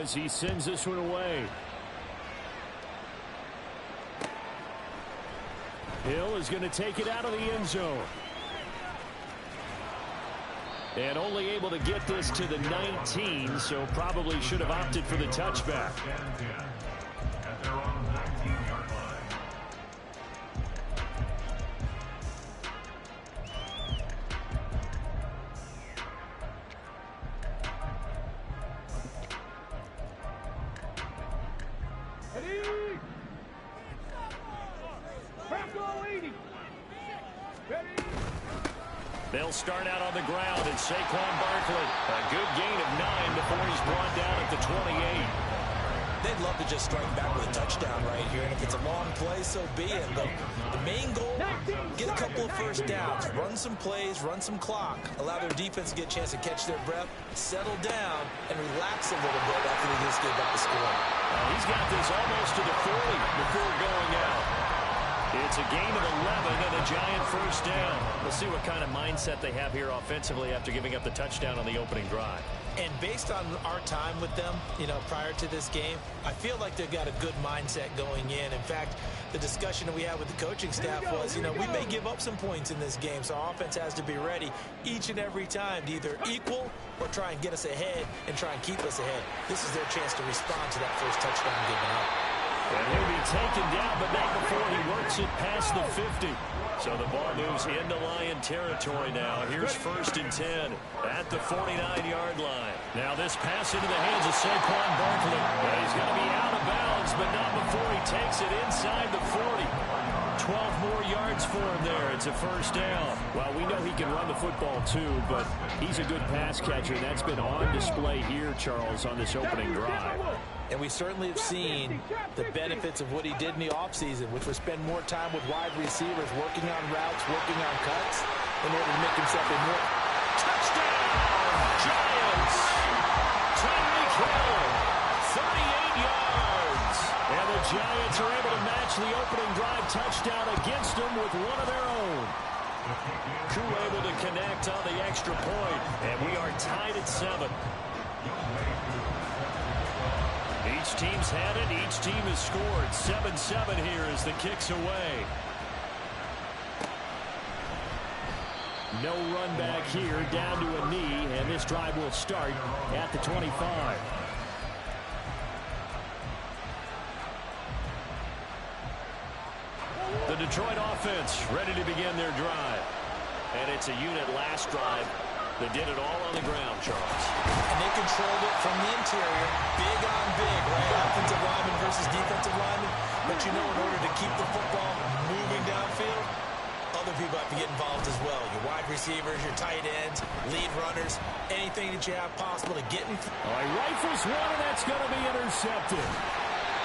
as he sends this one away. Hill is going to take it out of the end zone. And only able to get this to the 19, so probably should have opted for the touchback. At their own 19-yard line. They'll start out on the ground, and Saquon Barkley, a good gain of 9 before he's brought down at the 28. They'd love to just strike back with a touchdown right here, and if it's a long play, so be it. But the main goal, get a couple of first downs, run some plays, run some clock, allow their defense to get a chance to catch their breath, settle down, and relax a little bit after they just gave up the score. He's got this almost to the 40 before going out. It's a gain of 11 and a Giant first down. We'll see what kind of mindset they have here offensively after giving up the touchdown on the opening drive. And based on our time with them, prior to this game, I feel like they've got a good mindset going in. In fact, the discussion that we had with the coaching staff was, we may give up some points in this game, so our offense has to be ready each and every time to either equal or try and get us ahead and try and keep us ahead. This is their chance to respond to that first touchdown given up. And he'll be taken down, but not before he works it past the 50. So the ball moves into Lion territory now. Here's 1st and 10 at the 49-yard line. Now this pass into the hands of Saquon Barkley. And he's going to be out of bounds, but not before he takes it inside the 40. 12 more yards for him there. It's a first down. Well, we know he can run the football too, but he's a good pass catcher. That's been on display here, Charles, on this opening drive. And we certainly have seen the benefits of what he did in the offseason, which was spend more time with wide receivers, working on routes, working on cuts, in order to make himself a more... Touchdown! Giants! Tyreek Hill, 38 yards! And the Giants are able to match the opening drive touchdown against them with one of their own. Crew able to connect on the extra point, and we are tied at 7. Each team's had it. Each team has scored. 7-7 here as the kick's away. No run back here, down to a knee, and this drive will start at the 25. The Detroit offense ready to begin their drive. And it's a unit last drive that did it all on the ground, Charles. And they controlled it from the interior, big on big, right? Offensive lineman versus defensive lineman. But in order to keep the football moving downfield, other people have to get involved as well. Your wide receivers, your tight ends, lead runners, anything that you have possible to get in. All right, rifles one, and that's going to be intercepted.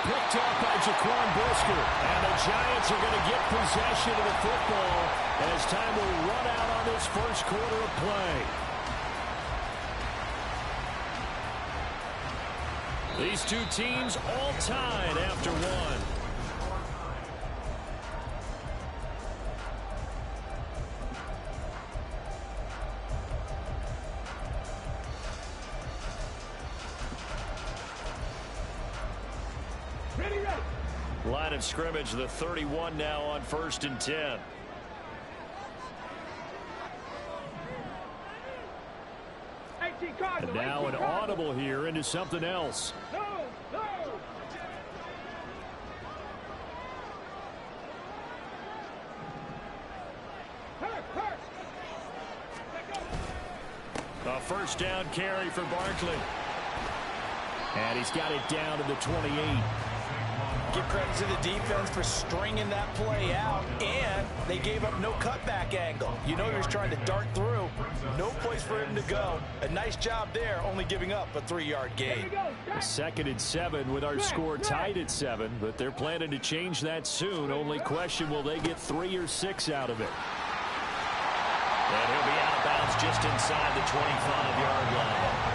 Picked off by Jaquan Brisker. And the Giants are going to get possession of the football as time will run out on this first quarter of play. These two teams all tied after one. Line of scrimmage, the 31 now on 1st and 10. And now an audible here into something else. A first down carry for Barkley. And he's got it down to the 28. Give credit to the defense for stringing that play out, and they gave up no cutback angle. He was trying to dart through. No place for him to go. A nice job there, only giving up a 3-yard gain. 2nd and 7 with our score tied at 7, but they're planning to change that soon. Only question, will they get 3 or 6 out of it? And he'll be out of bounds just inside the 25-yard line.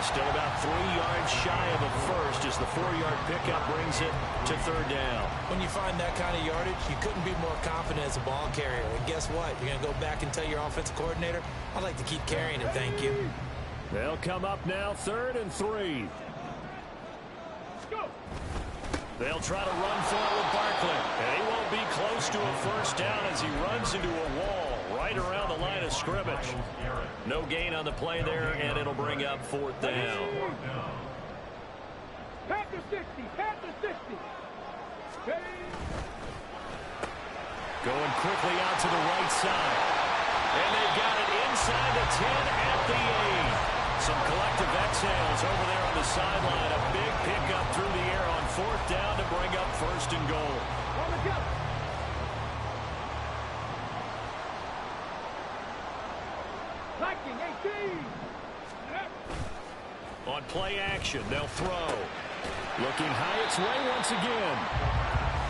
Still about 3 yards shy of a first as the 4-yard pickup brings it to 3rd down. When you find that kind of yardage, you couldn't be more confident as a ball carrier. And guess what? You're going to go back and tell your offensive coordinator, I'd like to keep carrying it, thank you. They'll come up now 3rd and 3. They'll try to run for it with Barkley. And he won't be close to a first down as he runs into a wall right around the line of scrimmage. No gain on the play there, and it'll bring up 4th down. Pack the 60, pack the 60. Going quickly out to the right side. And they've got it inside the 10 at the 8. Some collective exhales over there on the sideline. A big pickup through the air on 4th down to bring up 1st and goal. On play action, they'll throw. Looking high its way once again.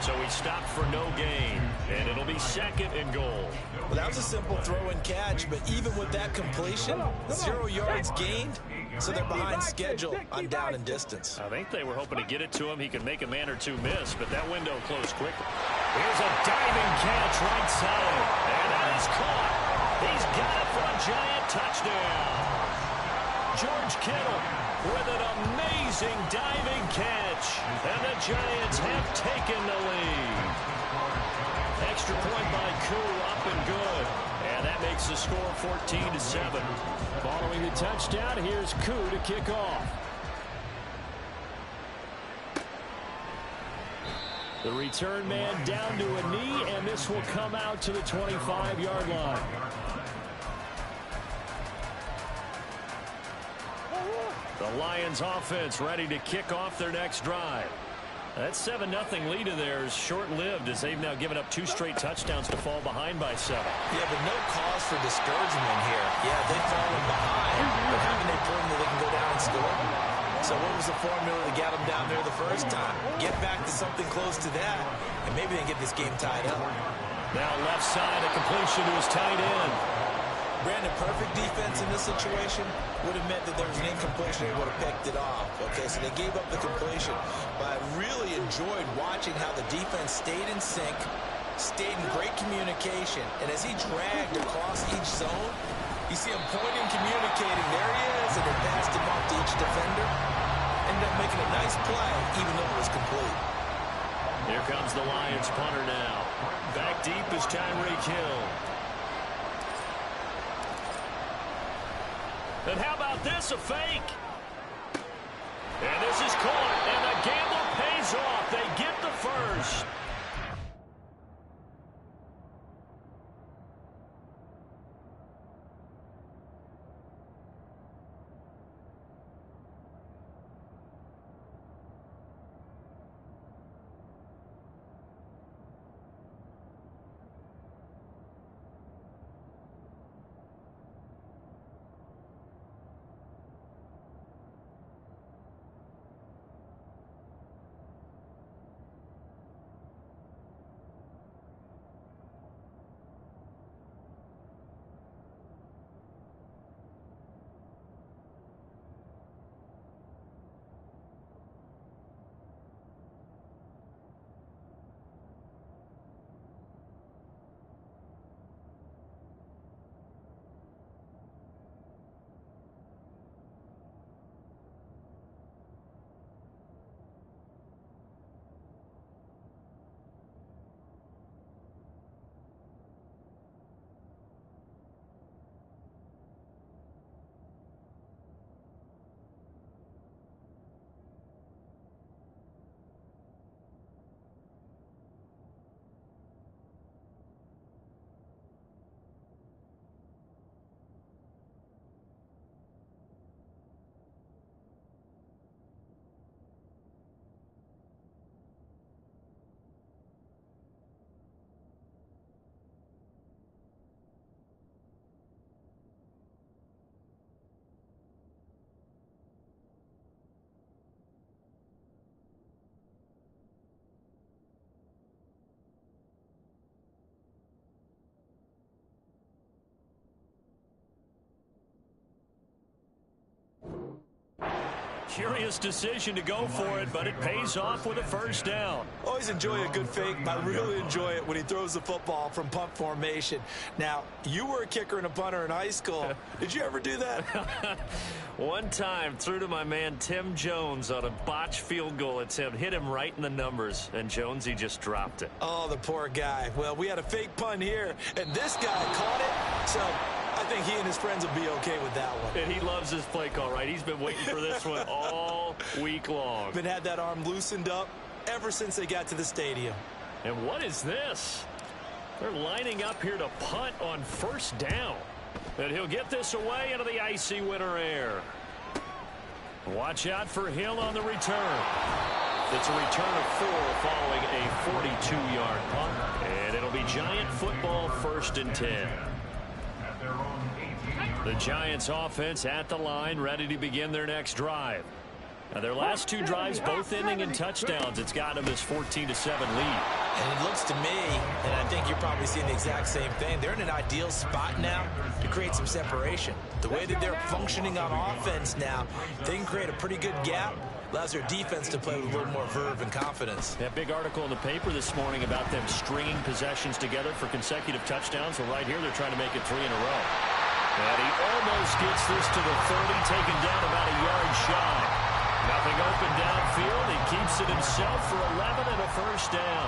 So he stopped for no gain, and it'll be 2nd and goal. Well, that was a simple throw and catch, but even with that completion, 0 yards gained, so they're behind schedule on down and distance. I think they were hoping to get it to him. He could make a man or two miss, but that window closed quickly. Here's a diving catch right side, and that is caught. He's got it for a giant touchdown. George Kittle with an amazing diving catch. And the Giants have taken the lead. Extra point by Koo, up and good. And that makes the score 14-7. Following the touchdown, here's Koo to kick off. The return man down to a knee, and this will come out to the 25-yard line. The Lions offense ready to kick off their next drive. That 7-0 lead of theirs short-lived as they've now given up 2 straight touchdowns to fall behind by 7. Yeah, but no cause for discouragement here. Yeah, they've fallen behind, but haven't they proven that they can go down and score? So what was the formula to get them down there the first time? Get back to something close to that, and maybe they can get this game tied up. Now left side, a completion to his tight end. Brandon, perfect defense in this situation would have meant that there was an incompletion. They would have picked it off. Okay, so they gave up the completion. But I really enjoyed watching how the defense stayed in sync, stayed in great communication. And as he dragged across each zone, you see him pointing, communicating. There he is, and they passed him off to each defender. Ended up making a nice play, even though it was complete. Here comes the Lions punter now. Back deep is Tyreek Hill. And how about this, a fake? And this is caught, and the gamble pays off. They get the first. Curious decision to go for it, but it pays off with a first down. Always enjoy a good fake, but I really enjoy it when he throws the football from punt formation. Now, you were a kicker and a punter in high school. Did you ever do that? One time, threw to my man Tim Jones on a botched field goal attempt. Hit him right in the numbers, and Jonesy just dropped it. Oh, the poor guy. Well, we had a fake punt here, and this guy caught it, so I think he and his friends will be okay with that one. And he loves his play call, right? He's been waiting for this one all week long. Been had that arm loosened up ever since they got to the stadium. And what is this? They're lining up here to punt on first down. And he'll get this away into the icy winter air. Watch out for Hill on the return. It's a return of 4 following a 42-yard punt. And it'll be Giant football, 1st and 10. The Giants offense at the line, ready to begin their next drive. Now, their last 2 drives both ending in touchdowns. It's got them this 14-7 lead. And it looks to me, and I think you're probably seeing the exact same thing, they're in an ideal spot now to create some separation. The way that they're functioning on offense now, they can create a pretty good gap. Allows their defense to play with a little more verve and confidence. That big article in the paper this morning about them stringing possessions together for consecutive touchdowns. Well, right here, they're trying to make it 3 in a row. And he almost gets this to the 30, taken down about a yard shy. Nothing open downfield. He keeps it himself for 11 and a first down.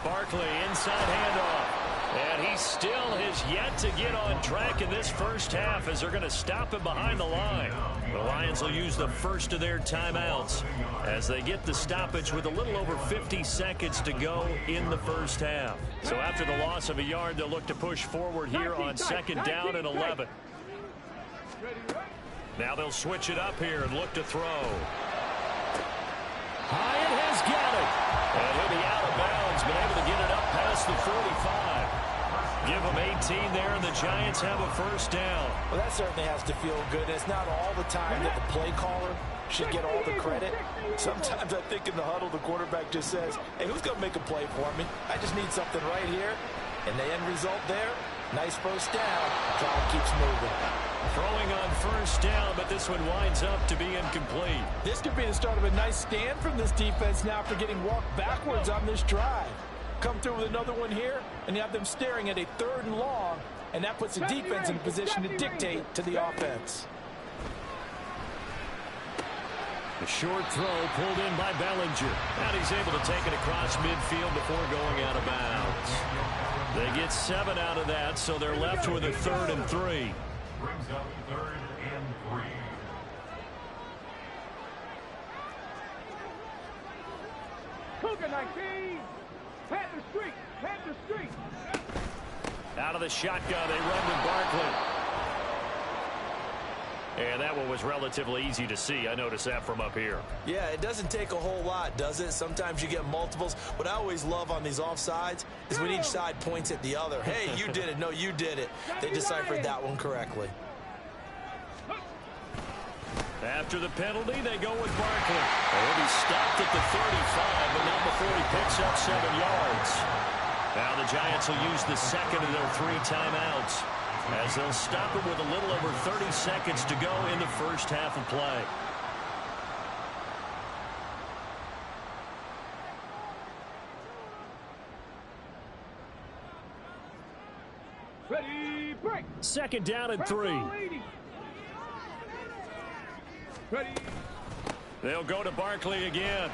Barkley inside handoff. And he still has yet to get on track in this first half as they're going to stop him behind the line. The Lions will use the first of their timeouts as they get the stoppage with a little over 50 seconds to go in the first half. So after the loss of a yard, they'll look to push forward here on 2nd down and 11. Now they'll switch it up here and look to throw. Hyatt has got it. And he'll be out of bounds, but able to get it up past the 45. Give them 18 there, and the Giants have a first down. Well, that certainly has to feel good. It's not all the time that the play caller should get all the credit. Sometimes I think in the huddle, the quarterback just says, hey, who's going to make a play for me? I just need something right here. And the end result there, nice first down. Drive keeps moving. Throwing on first down, but this one winds up to be incomplete. This could be the start of a nice stand from this defense now after getting walked backwards on this drive. Come through with another one here, and you have them staring at a 3rd and long, and that puts the defense in a position to dictate to the offense. A short throw pulled in by Bellinger. And he's able to take it across midfield before going out of bounds. They get 7 out of that, so they're left with a 3rd and 3. Brings up 3rd and 3. Cougar 19. Panther Street. Panther Street. Out of the shotgun, they run with Barkley. And that one was relatively easy to see. I noticed that from up here. Yeah, it doesn't take a whole lot, does it? Sometimes you get multiples. What I always love on these offsides is when each side points at the other. Hey, you did it. No, you did it. They deciphered that one correctly. After the penalty, they go with Barkley. He'll be stopped at the 35, but not before he picks up 7 yards. Now the Giants will use the second of their 3 timeouts, as they'll stop it with a little over 30 seconds to go in the first half of play. Ready, break. 2nd down and 3. Ready. They'll go to Barkley again.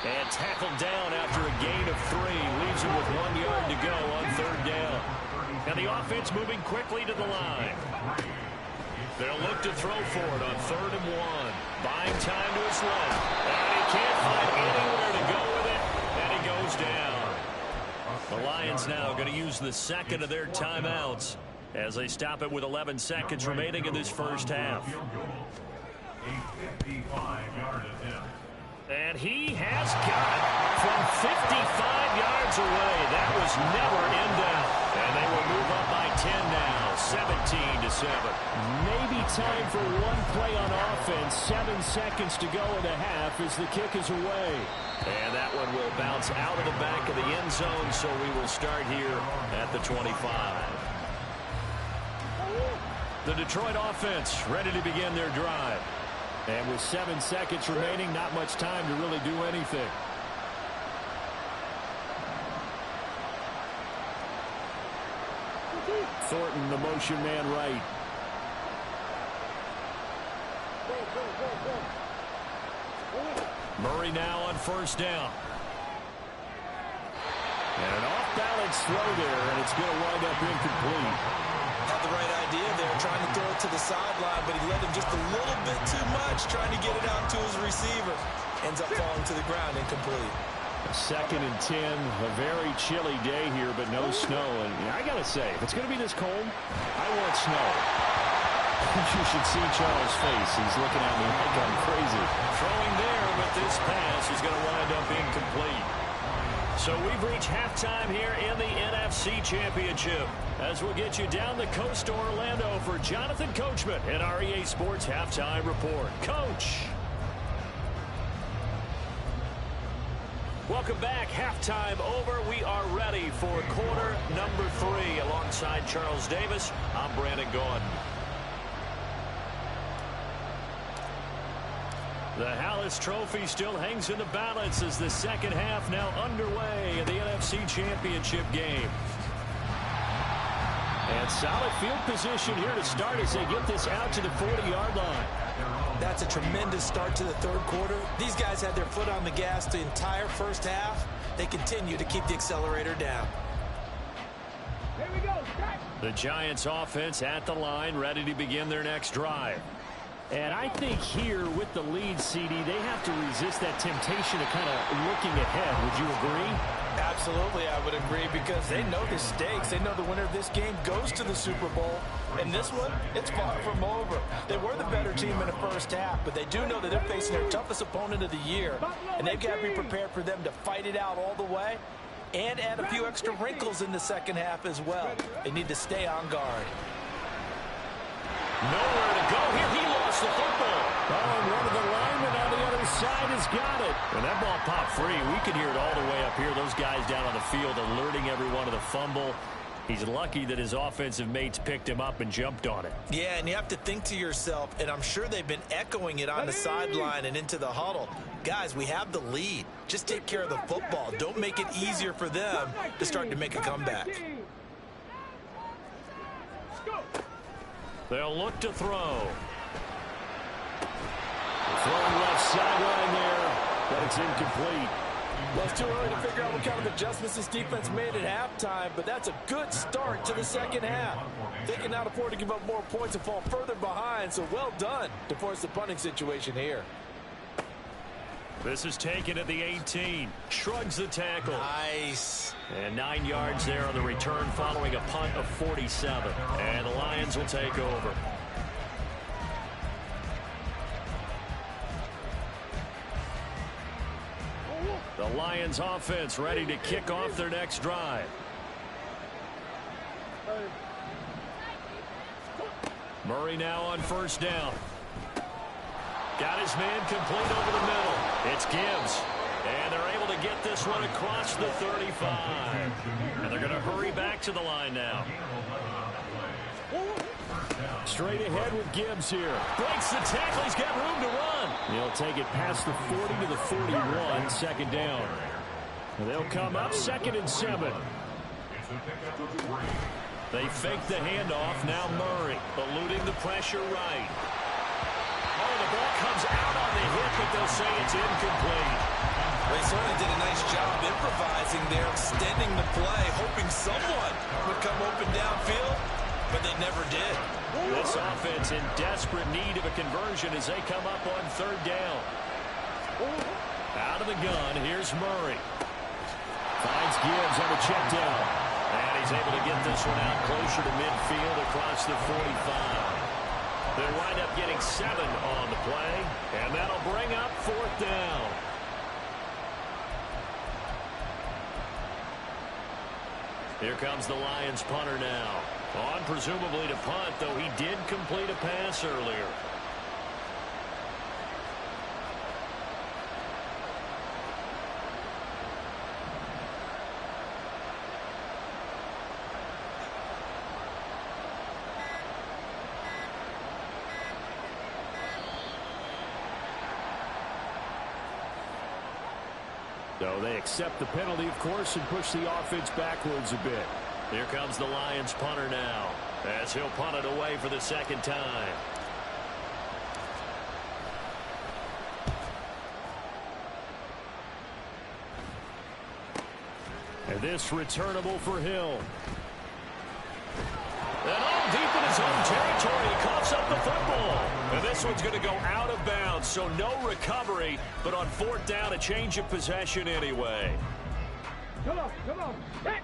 And tackled down after a gain of 3. Leaves him with 1 yard to go on 3rd down. And the offense moving quickly to the line. They'll look to throw for it on 3rd and 1. Buying time to his left. And he can't find anywhere to go with it. And he goes down. The Lions now going to use the second of their timeouts as they stop it with 11 seconds remaining in this first half. A 55-yard attempt. And he has got it from 55 yards away. That was never in doubt. And they will move up by 10 now, 17-7. Maybe time for one play on offense. 7 seconds to go in the half as the kick is away. And that one will bounce out of the back of the end zone, so we will start here at the 25. The Detroit offense ready to begin their drive. And with 7 seconds remaining, not much time to really do anything. Thornton, the motion man right. Murray now on first down. And an off-balance throw there, and it's going to wind up incomplete. Had the right idea there, trying to throw it to the sideline, but he led him just a little bit too much, trying to get it out to his receiver. Ends up falling to the ground, incomplete. 2nd and 10, a very chilly day here, but no snow. And I got to say, if it's going to be this cold, I want snow. You should see Charles' face. He's looking at me like I'm crazy. Throwing there, but this pass is going to wind up incomplete. So we've reached halftime here in the NFC Championship, as we'll get you down the coast to Orlando for Jonathan Coachman in our EA Sports Halftime Report. Coach. Welcome back. Halftime over. We are ready for quarter number 3. Alongside Charles Davis, I'm Brandon Gaudin. The Hallis Trophy still hangs in the balance as the second half now underway in the NFC Championship game. And solid field position here to start as they get this out to the 40-yard line. That's a tremendous start to the third quarter. These guys had their foot on the gas the entire first half. They continue to keep the accelerator down. Here we go. The Giants offense at the line, ready to begin their next drive. And I think here with the lead, CD, they have to resist that temptation of kind of looking ahead. Would you agree? Absolutely, I would agree, because they know the stakes. They know the winner of this game goes to the Super Bowl. And this one, it's far from over. They were the better team in the first half, but they do know that they're facing their toughest opponent of the year. And they've got to be prepared for them to fight it out all the way and add a few extra wrinkles in the second half as well. They need to stay on guard. Nowhere to go here. He lost the football. Oh, and one of the linemen on the other side has got it. And that ball popped free. We can hear it all the way up here. Those guys down on the field alerting everyone of the fumble. He's lucky that his offensive mates picked him up and jumped on it. Yeah, and you have to think to yourself, and I'm sure they've been echoing it on the sideline and into the huddle. Guys, we have the lead. Just take care of the football. Don't make it easier for them to start to make a comeback. They'll look to throw. Throwing left sideline there, but it's incomplete. Well, it's too early to figure out what kind of adjustments this defense made at halftime, but that's a good start to the second half. They can now afford to give up more points and fall further behind, so well done to force the punting situation here. This is taken at the 18. Shrugs the tackle. Nice. And 9 yards there on the return following a punt of 47. And the Lions will take over. The Lions offense ready to kick off their next drive. Murray now on first down. Got his man complete over the middle. It's Gibbs. And they're able to get this one across the 35. And they're going to hurry back to the line now. Straight ahead with Gibbs here. Breaks the tackle. He's got room to run. He'll take it past the 40 to the 41. Second down. They'll come up 2nd and 7. They fake the handoff. Now Murray eluding the pressure right. Oh, the ball comes out on the hit, but they'll say it's incomplete. They certainly did a nice job improvising there, extending the play, hoping someone would come open downfield, but they never did. This offense in desperate need of a conversion as they come up on 3rd down. Out of the gun, here's Murray. Finds Gibbs on the check down. And he's able to get this one out closer to midfield across the 45. They'll wind up getting 7 on the play, and that'll bring up 4th down. Here comes the Lions punter now. On presumably to punt, though he did complete a pass earlier. So they accept the penalty, of course, and push the offense backwards a bit. Here comes the Lions punter now, as he'll punt it away for the second time. And this returnable for Hill. And all deep in his own territory, he coughs up the football. And this one's going to go out of bounds, so no recovery, but on fourth down, a change of possession anyway. Come on. Back.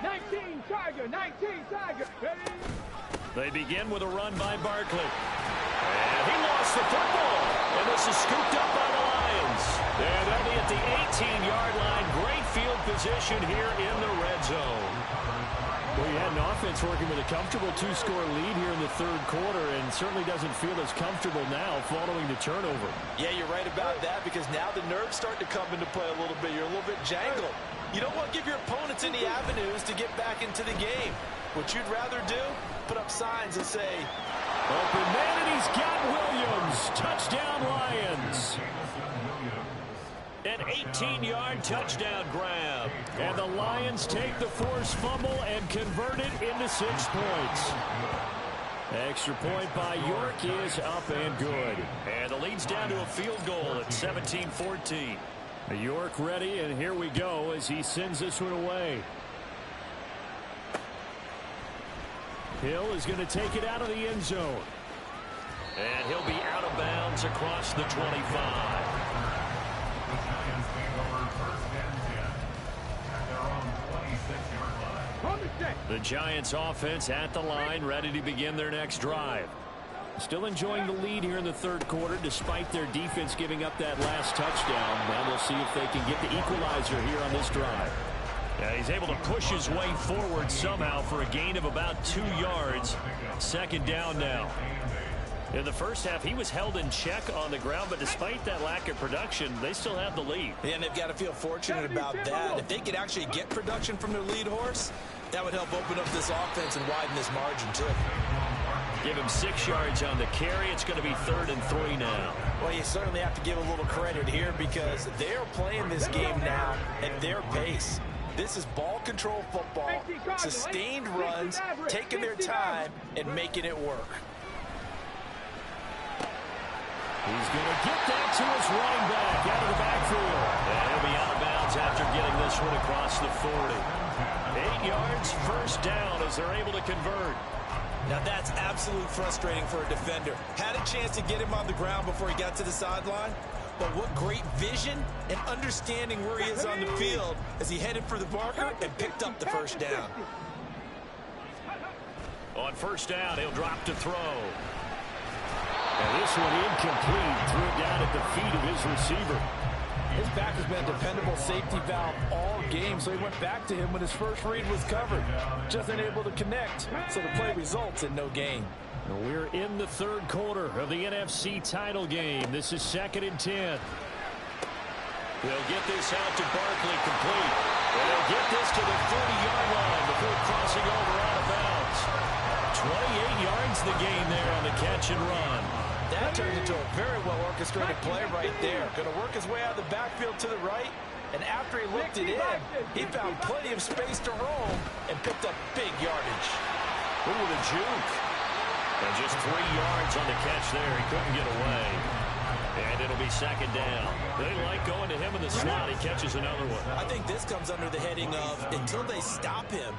19 Tiger. Ready? They begin with a run by Barkley. And he lost the football. And this is scooped up by the Lions. And they'll be at the 18-yard line. Great field position here in the red zone. Well, you had an offense working with a comfortable two-score lead here in the third quarter, and certainly doesn't feel as comfortable now following the turnover. Yeah, you're right about that, because now the nerves start to come into play a little bit. You're a little bit jangled. You don't want to give your opponents any avenues to get back into the game. What you'd rather do, put up signs and say, open man, and he's got Williams. Touchdown, Lions. An 18-yard touchdown grab. And the Lions take the forced fumble and convert it into 6 points. Extra point by York is up and good. And the lead's down to a field goal at 17-14. York ready, and here we go as he sends this one away. Hill is going to take it out of the end zone. And he'll be out of bounds across the 25. The Giants offense at the line, ready to begin their next drive. Still enjoying the lead here in the third quarter, despite their defense giving up that last touchdown. Now we'll see if they can get the equalizer here on this drive. Yeah, he's able to push his way forward somehow for a gain of about 2 yards. Second down now. In the first half, he was held in check on the ground, but despite that lack of production, they still have the lead. And they've got to feel fortunate about that. If they could actually get production from their lead horse, that would help open up this offense and widen this margin, too. Give him 6 yards on the carry. It's going to be 3rd and 3 now. Well, you certainly have to give a little credit here because they're playing this game now at their pace. This is ball control football, sustained runs, taking their time, and making it work. He's going to get that to his running back out of the backfield. And he'll be out of bounds after getting this one across the 40. 8 yards, first down as they're able to convert. Now that's absolutely frustrating for a defender. Had a chance to get him on the ground before he got to the sideline, but what great vision and understanding where he is on the field as he headed for the marker and picked up the first down. On first down, he'll drop to throw. And this one incomplete. Threw it down at the feet of his receiver. His back has been a dependable safety valve all game, so he went back to him when his first read was covered. Just unable to connect, so the play results in no gain. We're in the third quarter of the NFC title game. This is 2nd and 10. They'll get this out to Barkley complete. And they'll get this to the 30-yard line before crossing over out of bounds. 28 yards the gain there on the catch and run. That turns into a very well-orchestrated play right there. Going to work his way out of the backfield to the right, and after he looked it in, he found plenty of space to roam and picked up big yardage. Ooh, the juke. And just 3 yards on the catch there. He couldn't get away. And it'll be second down. They like going to him in the slot. He catches another one. I think this comes under the heading of until they stop him,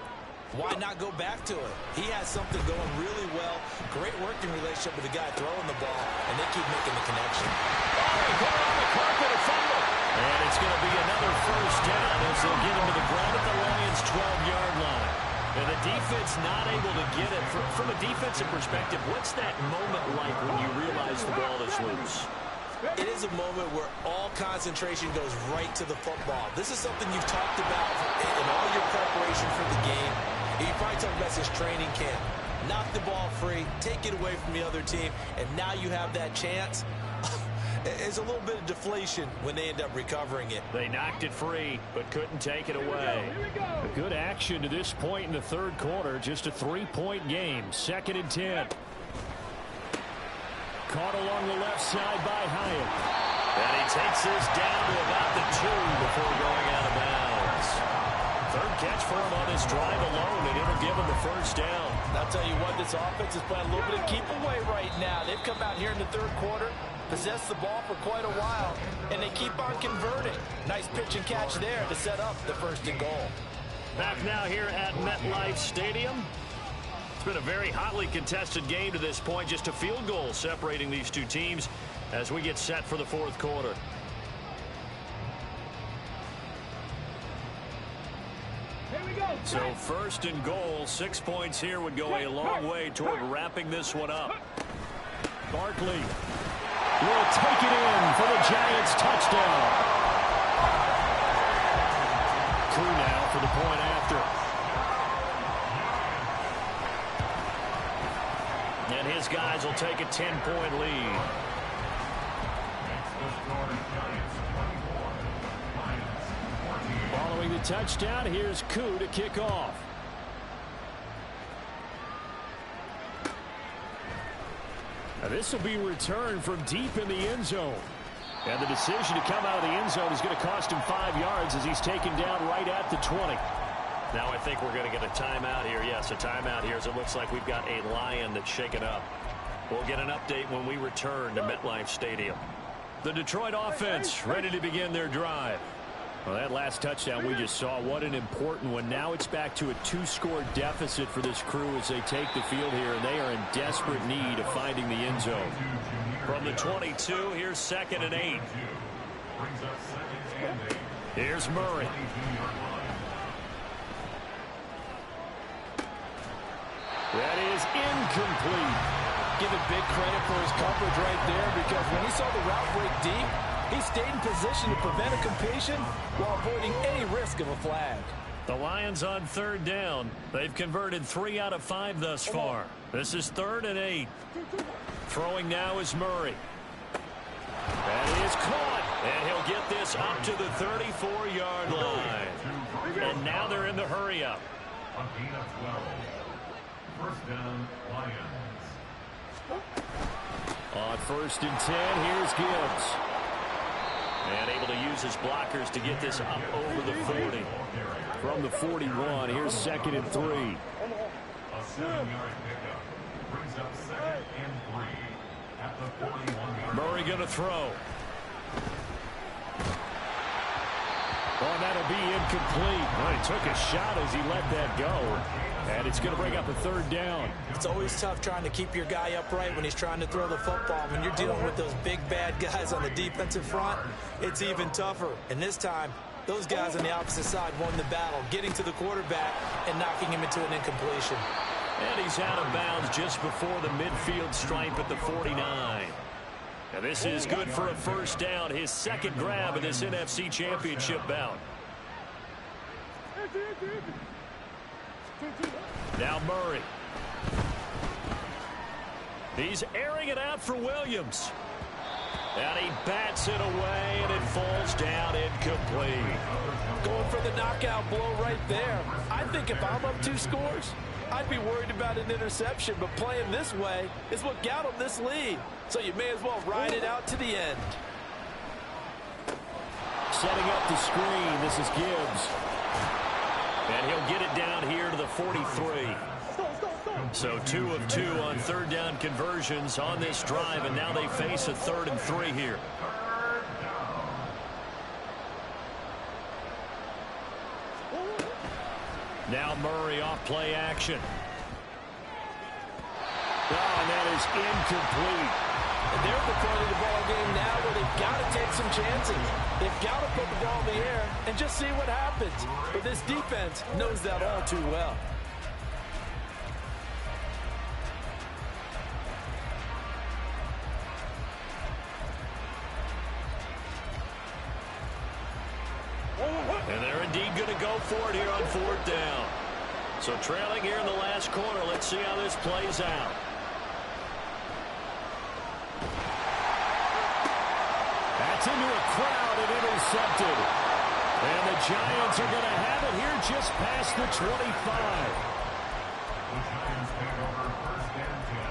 why not go back to it? He has something going really well. Great working relationship with the guy throwing the ball, and they keep making the connection. Oh, going on the carpet, a fumble. And it's going to be another first down as they'll get him to the ground at the Lions' 12-yard line. And the defense not able to get it. From a defensive perspective, what's that moment like when you realize the ball is loose? It is a moment where all concentration goes right to the football. This is something you've talked about in all your preparation for the game. You probably talked about this training camp. Knock the ball free, take it away from the other team, and now you have that chance. It's a little bit of deflation when they end up recovering it. They knocked it free, but couldn't take it away. A good action to this point in the third quarter. Just a 3-point game. 2nd and 10. Caught along the left side by Hyatt. And he takes this down to about the 2 before going out of bounds. Third catch for him on this drive alone, and it'll give him the first down. I'll tell you what, this offense is playing a little bit of keep away right now. They've come out here in the third quarter, possessed the ball for quite a while, and they keep on converting. Nice pitch and catch there to set up the first and goal. Back now here at MetLife Stadium. It's been a very hotly contested game to this point. Just a field goal separating these two teams as we get set for the fourth quarter. So first and goal, 6 points here would go a long way toward wrapping this one up. Barkley will take it in for the Giants touchdown. Crew now for the point after. And his guys will take a 10-point lead. Following the touchdown, here's Koo to kick off. Now this will be returned from deep in the end zone. And the decision to come out of the end zone is going to cost him 5 yards as he's taken down right at the 20. Now I think we're going to get a timeout here. Yes, a timeout here as it looks like we've got a Lion that's shaken up. We'll get an update when we return to MetLife Stadium. The Detroit offense ready to begin their drive. Well, that last touchdown we just saw, what an important one. Now it's back to a 2-score deficit for this crew as they take the field here, and they are in desperate need of finding the end zone. From the 22, here's 2nd and 8. Here's Murray. That is incomplete. Give it big credit for his coverage right there, because when he saw the route break deep, he stayed in position to prevent a completion while avoiding any risk of a flag. The Lions on 3rd down. They've converted 3 out of 5 thus far. This is 3rd and 8. Throwing now is Murray. That is caught. And he'll get this up to the 34-yard line. And now they're in the hurry-up. A gain of 12. First down, Lions. On 1st and 10, here's Gibbs. And able to use his blockers to get this up over the 40. From the 41, here's 2nd and 3. A 7-yard pickup brings up 2nd and 3 at the 41-yard. Murray going to throw. Oh, that'll be incomplete. Well, he took a shot as he let that go. And it's going to bring up a 3rd down. It's always tough trying to keep your guy upright when he's trying to throw the football. When you're dealing with those big, bad guys on the defensive front, it's even tougher. And this time, those guys on the opposite side won the battle, getting to the quarterback and knocking him into an incompletion. And he's out of bounds just before the midfield stripe at the 49. And this is good for a first down, his 2nd grab in this NFC Championship bout. Now Murray. He's airing it out for Williams. And he bats it away, and it falls down incomplete. Going for the knockout blow right there. I think if I'm up 2 scores, I'd be worried about an interception, but playing this way is what got him this lead. So you may as well ride it out to the end. Setting up the screen, this is Gibbs. And he'll get it down here to the 43. So 2 of 2 on 3rd down conversions on this drive, and now they face a 3rd and 3 here. Now Murray off play action. Oh, and that is incomplete. And they're at the point of the ball game now where they've got to take some chances. They've got to put the ball in the air and just see what happens. But this defense knows that all too well. And they're indeed going to go for it here on 4th down. So trailing here in the last quarter. Let's see how this plays out. That's into a crowd and intercepted. And the Giants are going to have it here just past the 25. The Giants take over 1st and 10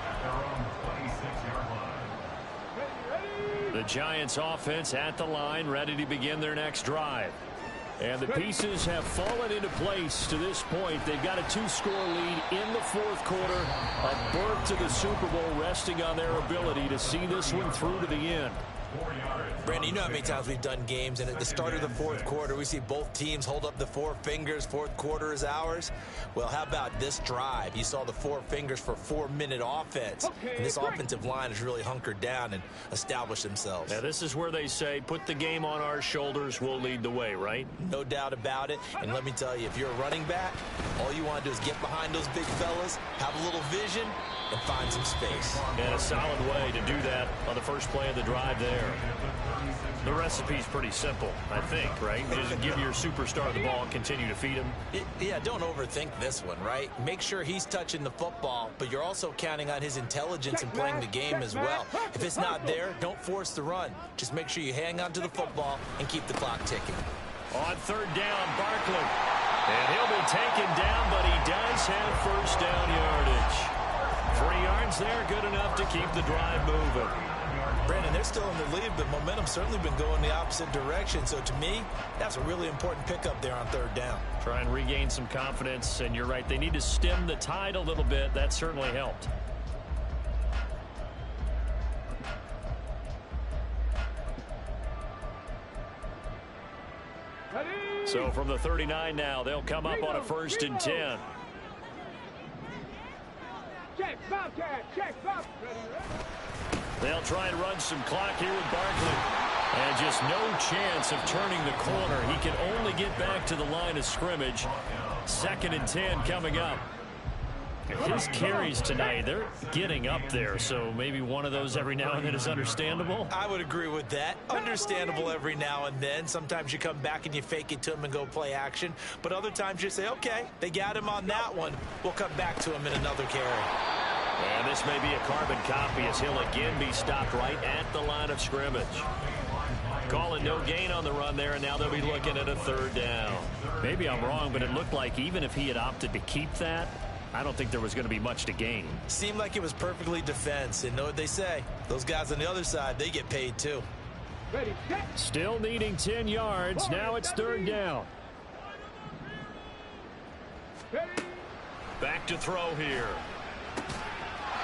at their own 26-yard line. The The Giants offense at the line, ready to begin their next drive. And the pieces have fallen into place to this point. They've got a 2-score lead in the fourth quarter. A berth to the Super Bowl resting on their ability to see this one through to the end. Brandon, you know how many times we've done games, and at the start of the fourth quarter, we see both teams hold up the 4 fingers. Fourth quarter is ours. Well, how about this drive? You saw the 4 fingers for 4-minute offense. And this offensive line has really hunkered down and established themselves. Now, this is where they say, put the game on our shoulders, we'll lead the way, right? No doubt about it. And let me tell you, if you're a running back, all you want to do is get behind those big fellas, have a little vision, and find some space. And a solid way to do that on the first play of the drive there. The recipe's pretty simple, I think, right? Just give your superstar the ball and continue to feed him. Yeah, don't overthink this one, right? Make sure he's touching the football, but you're also counting on his intelligence in playing the game as well. If it's not there, don't force the run. Just make sure you hang on to the football and keep the clock ticking. On third down, Barkley. And he'll be taken down, but he does have first down yardage. 3 yards there, good enough to keep the drive moving. Brandon, they're still in the lead, but momentum's certainly been going the opposite direction. So to me, that's a really important pickup there on third down. Try and regain some confidence, and you're right, they need to stem the tide a little bit. That certainly helped. So from the 39 now, they'll come up on a 1st and 10. Check, Bobcat, check, Bob. They'll try and run some clock here with Barkley. And just no chance of turning the corner. He can only get back to the line of scrimmage. 2nd and 10 coming up. His carries tonight, they're getting up there, so maybe one of those every now and then is understandable. I would agree with that. Understandable every now and then. Sometimes you come back and you fake it to him and go play action. But other times you say, okay, they got him on that one. We'll come back to him in another carry. And this may be a carbon copy as he'll again be stopped right at the line of scrimmage. Calling no gain on the run there, and now they'll be looking at a 3rd down. Maybe I'm wrong, but it looked like even if he had opted to keep that, I don't think there was going to be much to gain. Seemed like it was perfectly defense. And know what they say? Those guys on the other side, they get paid too. Still needing 10 yards. Now it's 3rd down. Back to throw here.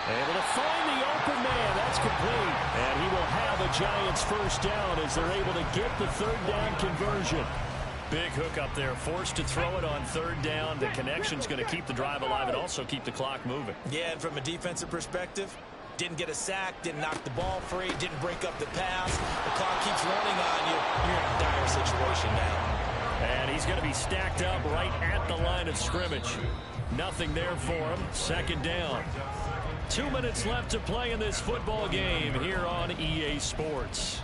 Able to find the open man. That's complete. And he will have a Giants 1st down as they're able to get the 3rd down conversion. Big hook up there, forced to throw it on 3rd down. The connection's going to keep the drive alive and also keep the clock moving. Yeah, and from a defensive perspective, didn't get a sack, didn't knock the ball free, didn't break up the pass. The clock keeps running on you. You're in a dire situation now. And he's going to be stacked up right at the line of scrimmage. Nothing there for him. 2nd down. 2 minutes left to play in this football game here on EA Sports.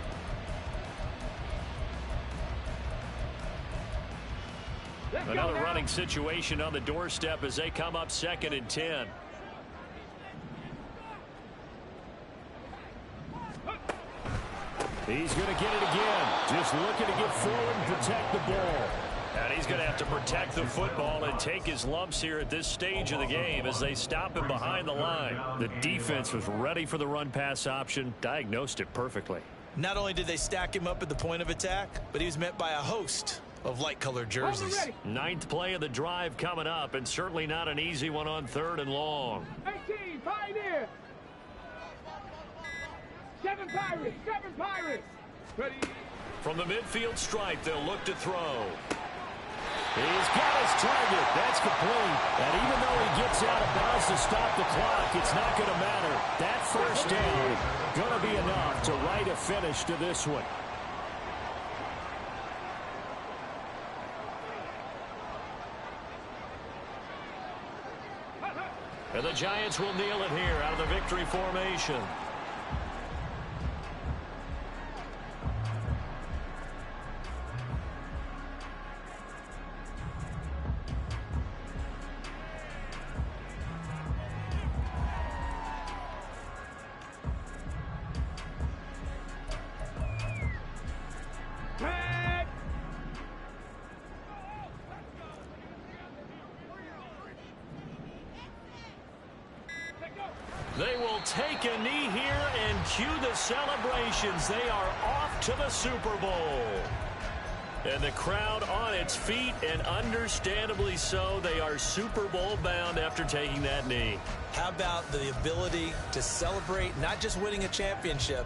Another running situation on the doorstep as they come up 2nd and 10. He's going to get it again. Just looking to get forward and protect the ball. And he's going to have to protect the football and take his lumps here at this stage of the game as they stop him behind the line. The defense was ready for the run-pass option, diagnosed it perfectly. Not only did they stack him up at the point of attack, but he was met by a host of light-colored jerseys. 9th play of the drive coming up, and certainly not an easy one on 3rd and long. 18, Pioneer. 7 Pirates, 7 Pirates. Ready. From the midfield stripe, they'll look to throw. He's got his target. That's complete. And even though he gets out of bounds to stop the clock, it's not going to matter. That 1st down going to be enough to write a finish to this one. And the Giants will kneel it here out of the victory formation. They will take a knee here and cue the celebrations. They are off to the Super Bowl. And the crowd on its feet, and understandably so. They are Super Bowl bound after taking that knee. How about the ability to celebrate not just winning a championship,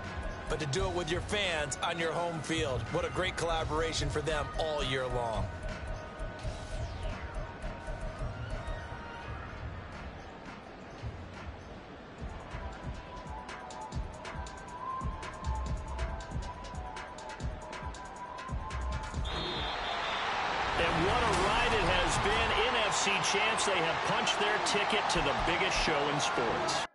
but to do it with your fans on your home field? What a great collaboration for them all year long. And what a ride it has been. NFC champs, they have punched their ticket to the biggest show in sports.